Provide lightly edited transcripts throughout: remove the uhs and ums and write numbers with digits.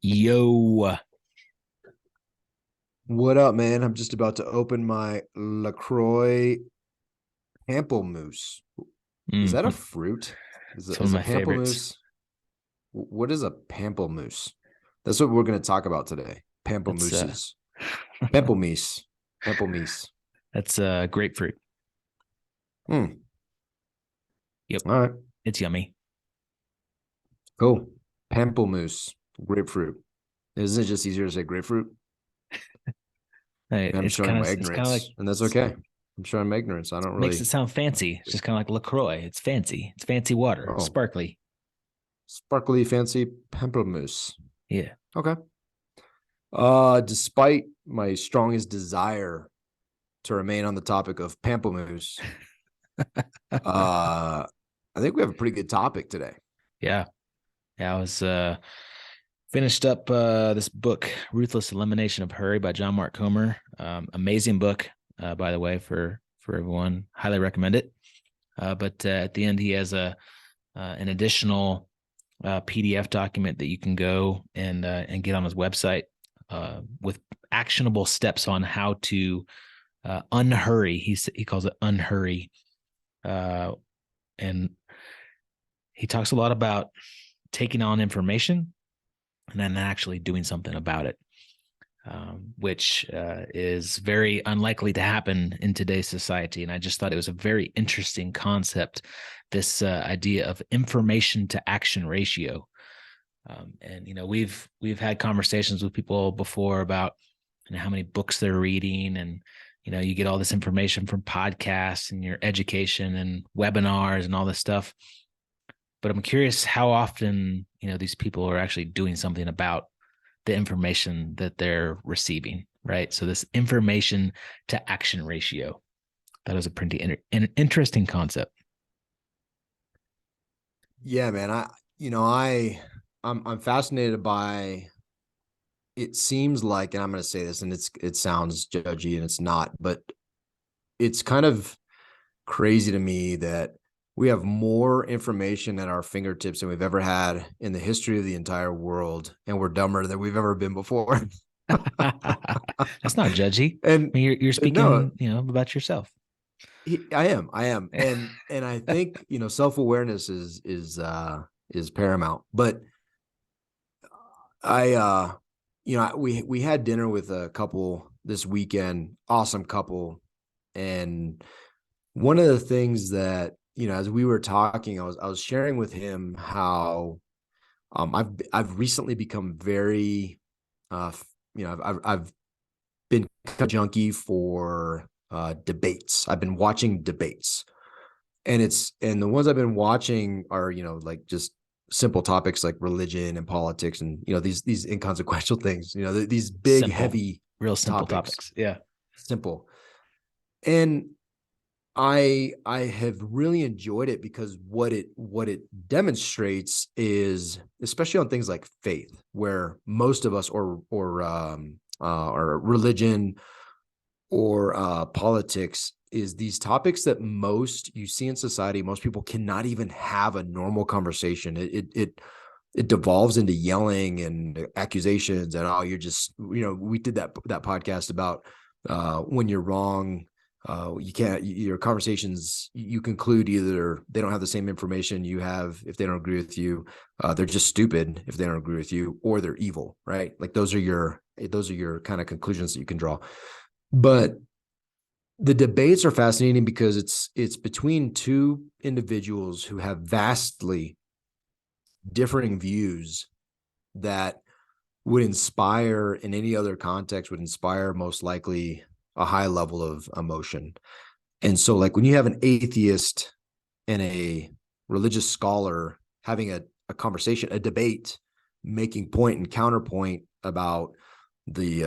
Yo. What up, man? I'm just about to open my LaCroix pamplemousse. Is that a Mm, fruit? Is it's a, one of is a my favorites. pamplemousse? What is a pamplemousse? That's what we're going to talk about today. That's Pamplemousses. Pamplemousse. Pamplemousse. that's grapefruit. Hmm. Yep. All right. It's yummy. Cool. Pamplemousse. Grapefruit. Isn't it just easier to say grapefruit? Hey, I'm showing my it's kind of like ignorance, and that's okay. I'm showing my ignorance. I don't makes it really. sound fancy. It's just kind of like LaCroix. It's fancy. It's fancy water, Oh, sparkly. sparkly, fancy pamplemousse. Yeah. Okay. Despite my strongest desire to remain on the topic of pamplemousse, uh, I think we have a pretty good topic today. Yeah. Yeah, I was finished up this book, Ruthless Elimination of Hurry by John Mark Comer. Amazing book, by the way, for everyone. Highly recommend it. But at the end, he has a an additional PDF document that you can go and get on his website with actionable steps on how to unhurry. He calls it unhurry, uh, and he talks a lot about taking on information and then actually doing something about it. Which is very unlikely to happen in today's society. And I just thought it was a very interesting concept, this idea of information to action ratio. And we've had conversations with people before about how many books they're reading, and you get all this information from podcasts and your education and webinars and all this stuff. But I'm curious how often these people are actually doing something about the information that they're receiving, right? So this information to action ratio, that was a pretty interesting concept. Yeah, man. I'm fascinated by. It seems like, and I'm going to say this, and it sounds judgy, and it's not, but it's kind of crazy to me that we have more information at our fingertips than we've ever had in the history of the entire world, and we're dumber than we've ever been before. That's not judgy. And I mean, you're no, speaking, about yourself. I am, and I think self awareness is paramount. But I we had dinner with a couple this weekend, awesome couple, and one of the things that as we were talking, I was sharing with him how I've recently become very I've been a junkie for debates. I've been watching debates, and the ones I've been watching are like just simple topics like religion and politics, and these inconsequential things. These big Simple, heavy real simple topics, topics. Yeah. simple. And I have really enjoyed it because what it demonstrates is, especially on things like faith, where most of us or religion or politics, is these topics that most you see in society, most people cannot even have a normal conversation. It devolves into yelling and accusations, and you're just we did that podcast about when you're wrong. You can't, your conversations, you conclude either they don't have the same information you have if they don't agree with you, they're just stupid if they don't agree with you, or they're evil, right? Like those are your kind of conclusions that you can draw. But the debates are fascinating because it's between two individuals who have vastly differing views that would inspire, in any other context, would inspire most likely a high level of emotion. And so, like, when you have an atheist and a religious scholar having a conversation, a debate, making point and counterpoint about the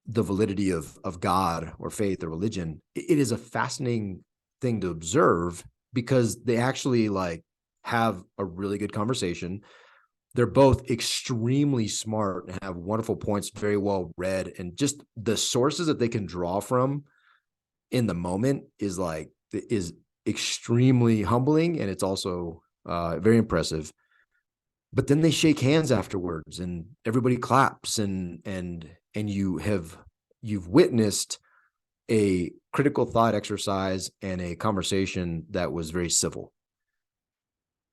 the validity of God or faith or religion, it is a fascinating thing to observe because they actually like have a really good conversation. They're both extremely smart and have wonderful points, very well read, and just the sources that they can draw from in the moment is extremely humbling, and it's also very impressive. but then they shake hands afterwards and everybody claps, and you've witnessed a critical thought exercise and a conversation that was very civil.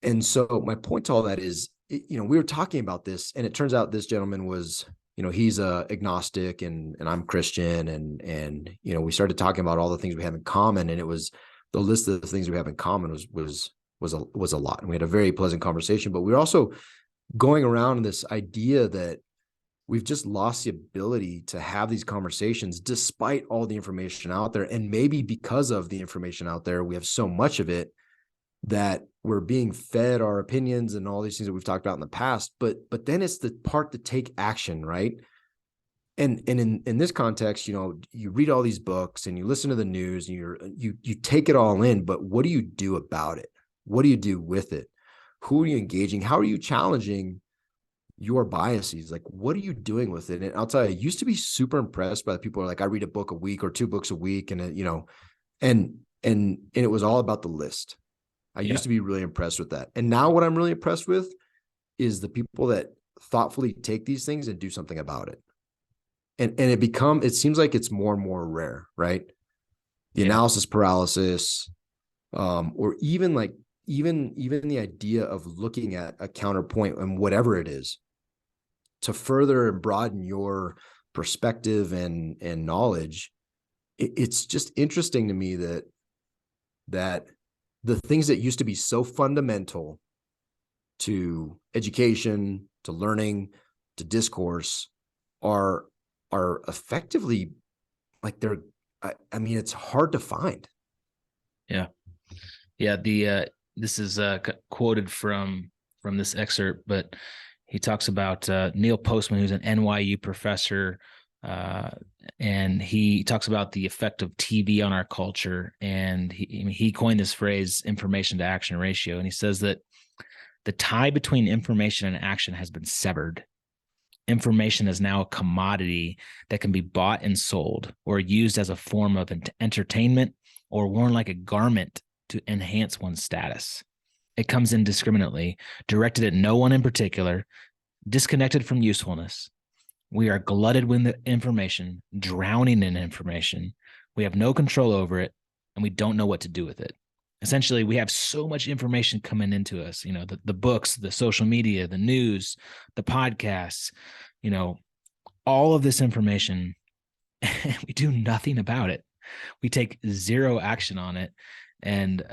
And so my point to all that is, we were talking about this, and it turns out this gentleman was, he's a agnostic, and I'm Christian, and we started talking about all the things we have in common, and it was the list of the things we have in common was a lot, and we had a very pleasant conversation. But we were also going around this idea that we've just lost the ability to have these conversations despite all the information out there, and maybe because of the information out there, we have so much of it that we're being fed our opinions and all these things that we've talked about in the past, but then it's the part to take action, right? And in this context, you read all these books and you listen to the news and you take it all in, but what do you do about it? What do you do with it? Who are you engaging? How are you challenging your biases? Like, what are you doing with it? And I'll tell you, I used to be super impressed by the people who are like, I read a book a week or 2 books a week, and and it was all about the list. I used to be really impressed with that. And now what I'm really impressed with is the people that thoughtfully take these things and do something about it. And it seems like it's more and more rare, right? The analysis paralysis, or even the idea of looking at a counterpoint and whatever it is to further and broaden your perspective and knowledge. It's just interesting to me that the things that used to be so fundamental to education, to learning, to discourse are effectively like it's hard to find. Yeah. Yeah. This is quoted from this excerpt, but he talks about Neil Postman, who's an NYU professor, and he talks about the effect of TV on our culture. And he coined this phrase, information to action ratio. And he says that the tie between information and action has been severed. Information is now a commodity that can be bought and sold, or used as a form of entertainment, or worn like a garment to enhance one's status. It comes indiscriminately, directed at no one in particular, disconnected from usefulness. We are glutted with information, drowning in information. We have no control over it, and we don't know what to do with it. Essentially, we have so much information coming into us, the books, the social media, the news, the podcasts, all of this information, and we do nothing about it. We take zero action on it. And,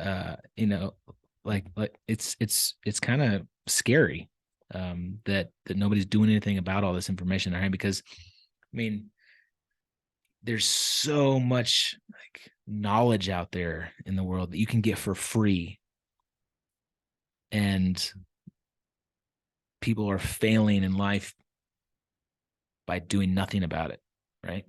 like it's kind of scary that nobody's doing anything about all this information, right? Because, there's so much like knowledge out there in the world that you can get for free, and people are failing in life by doing nothing about it, right?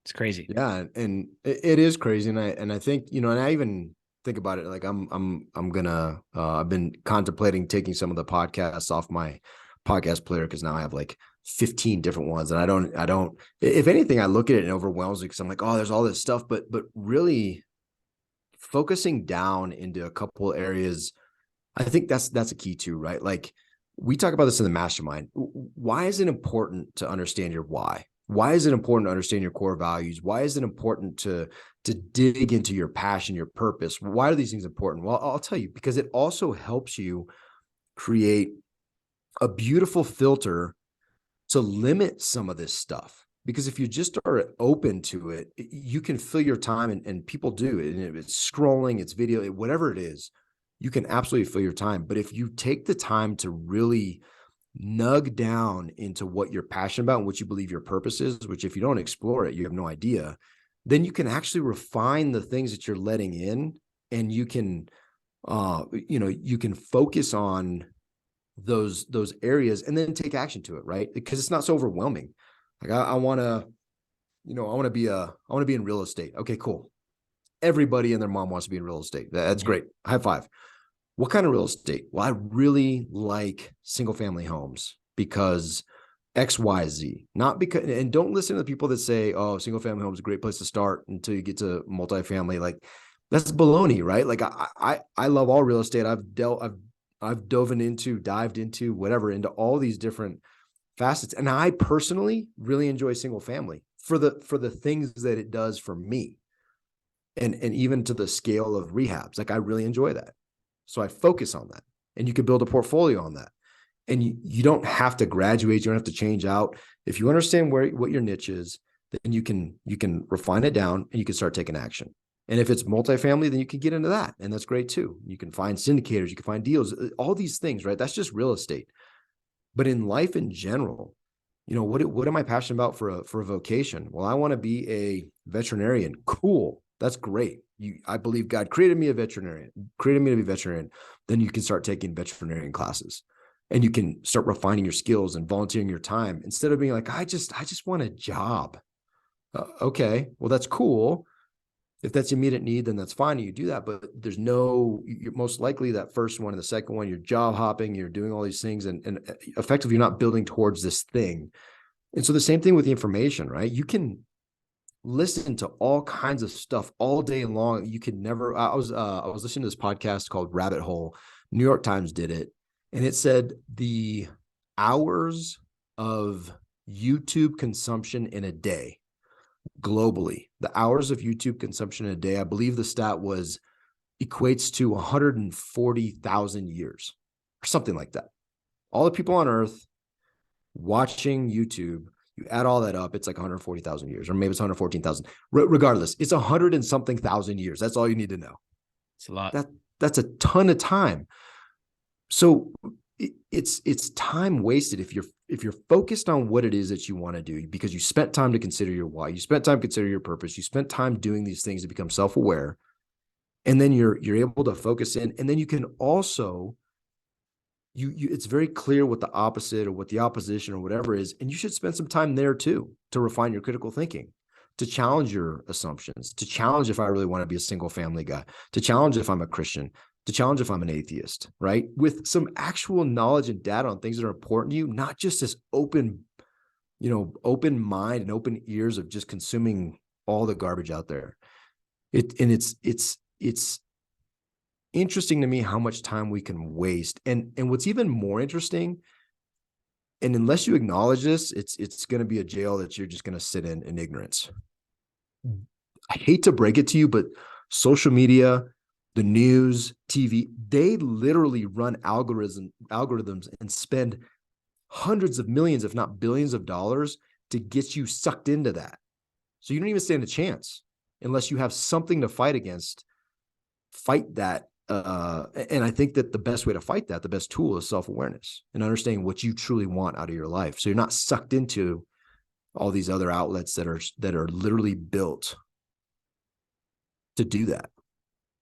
It's crazy. Yeah, and it is crazy, and I think, and I even think about it like I'm gonna I've been contemplating taking some of the podcasts off my podcast player, because now I have like 15 different ones, and I don't, if anything, I look at it and it overwhelms me, because I'm like, oh, there's all this stuff, but really focusing down into a couple areas, I think that's a key too, right? Like, we talk about this in the mastermind. Why is it important to understand your why? Why is it important to understand your core values? Why is it important to dig into your passion, your purpose? Why are these things important? Well, I'll tell you, because it also helps you create a beautiful filter to limit some of this stuff. Because if you just are open to it, you can fill your time, and people do it. And it's scrolling, it's video, whatever it is, you can absolutely fill your time. But if you take the time to really nug down into what you're passionate about and what you believe your purpose is, which if you don't explore it, you have no idea, then you can actually refine the things that you're letting in, and you can, you can focus on those areas and then take action to it, right? Because it's not so overwhelming. Like, I want to be in real estate. Okay, cool. Everybody and their mom wants to be in real estate. That's great. High five. What kind of real estate? Well, I really like single family homes because X, Y, Z. Not because, and don't listen to the people that say, oh, single family home is a great place to start until you get to multifamily. Like, that's baloney, right? Like, I love all real estate. I've I've dived into whatever, into all these different facets. And I personally really enjoy single family for the things that it does for me. And even to the scale of rehabs. Like I really enjoy that. So I focus on that. And you can build a portfolio on that. And you don't have to graduate, you don't have to change out. If you understand what your niche is, then you can refine it down and you can start taking action. And if it's multifamily, then you can get into that. And that's great too. You can find syndicators, you can find deals, all these things, right? That's just real estate. But in life in general, what am I passionate about for a vocation? Well, I want to be a veterinarian. Cool. That's great. I believe God created me created me to be a veterinarian. Then you can start taking veterinarian classes and you can start refining your skills and volunteering your time instead of being like, I just want a job. Okay. Well, that's cool. If that's immediate need, then that's fine. You do that, but you're most likely that first one and the second one, you're job hopping, you're doing all these things and effectively you're not building towards this thing. And so the same thing with the information, right? You can listen to all kinds of stuff all day long. You can never, I was listening to this podcast called Rabbit Hole. New York Times did it. And it said the hours of YouTube consumption in a day globally, the hours of YouTube consumption in a day, I believe the stat was equates to 140,000 years or something like that. All the people on earth watching YouTube, you add all that up, it's like 140,000 years, or maybe it's 114,000. Regardless, it's 100 and something thousand years. That's all you need to know. It's a lot. That's a ton of time. So it's time wasted if you're focused on what it is that you want to do because you spent time to consider your why, you spent time to consider your purpose, you spent time doing these things to become self-aware, and then you're able to focus in, and then you can also it's very clear what the opposite or what the opposition or whatever is, and you should spend some time there too to refine your critical thinking, to challenge your assumptions, to challenge if I really want to be a single family guy, to challenge if I'm a Christian, to challenge if I'm an atheist, right? With some actual knowledge and data on things that are important to you, not just this open mind and open ears of just consuming all the garbage out there. It's interesting to me how much time we can waste. And what's even more interesting, and unless you acknowledge this, it's going to be a jail that you're just going to sit in ignorance. I hate to break it to you, but social media, the news, TV, they literally run algorithms and spend hundreds of millions, if not billions of dollars to get you sucked into that. So you don't even stand a chance unless you have something to fight against. Fight that. And I think that the best way to fight that, the best tool is self-awareness and understanding what you truly want out of your life. So you're not sucked into all these other outlets that are literally built to do that.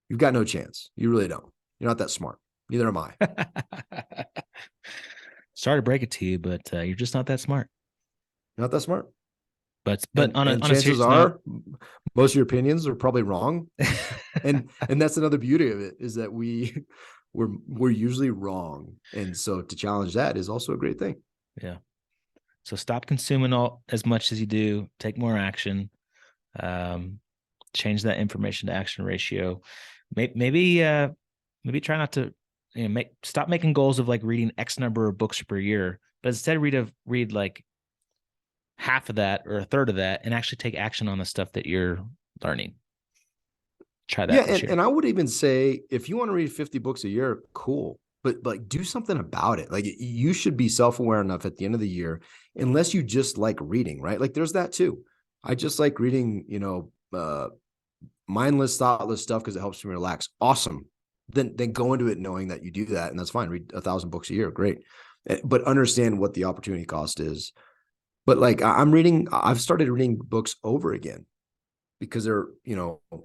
You've got no chance. You really don't. You're not that smart. Neither am I. Sorry to break it to you, but you're just not that smart. You're not that smart. But And on a chances serious note, are most of your opinions are probably wrong. And that's another beauty of it, is that we're usually wrong. And so to challenge that is also a great thing. yeah. So stop consuming all as much as you do. Take more action. Um, Change that information to action ratio. Maybe try not to stop making goals of like reading X number of books per year, but instead read like half of that or a third of that and actually take action on the stuff that you're learning. Try that this year. And I would even say if you want to read 50 books a year, cool. But like do something about it. Like you should be self-aware enough at the end of the year, unless you just like reading, right? Like there's that too. I just like reading, mindless, thoughtless stuff because it helps me relax. Awesome. Then go into it knowing that you do that, and that's fine. Read 1,000 books a year, great. But understand what the opportunity cost is. But like I've started reading books over again because they're,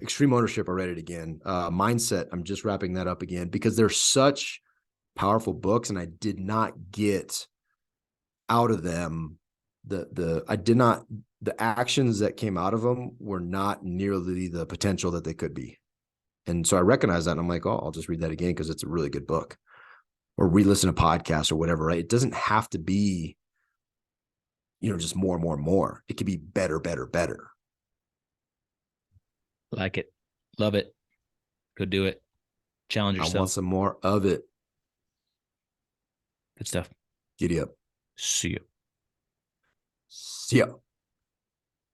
extreme ownership. I read it again. Mindset, I'm just wrapping that up again because they're such powerful books, and I did not get out of them the actions that came out of them were not nearly the potential that they could be. And so I recognize that, and I'm like, oh, I'll just read that again because it's a really good book, or re-listen to podcasts or whatever, right? It doesn't have to be, just more and more and more. It could be better, better, better. Like it. Love it. Go do it. Challenge I want yourself. some more of it. Good stuff. Giddy up. See you. See ya.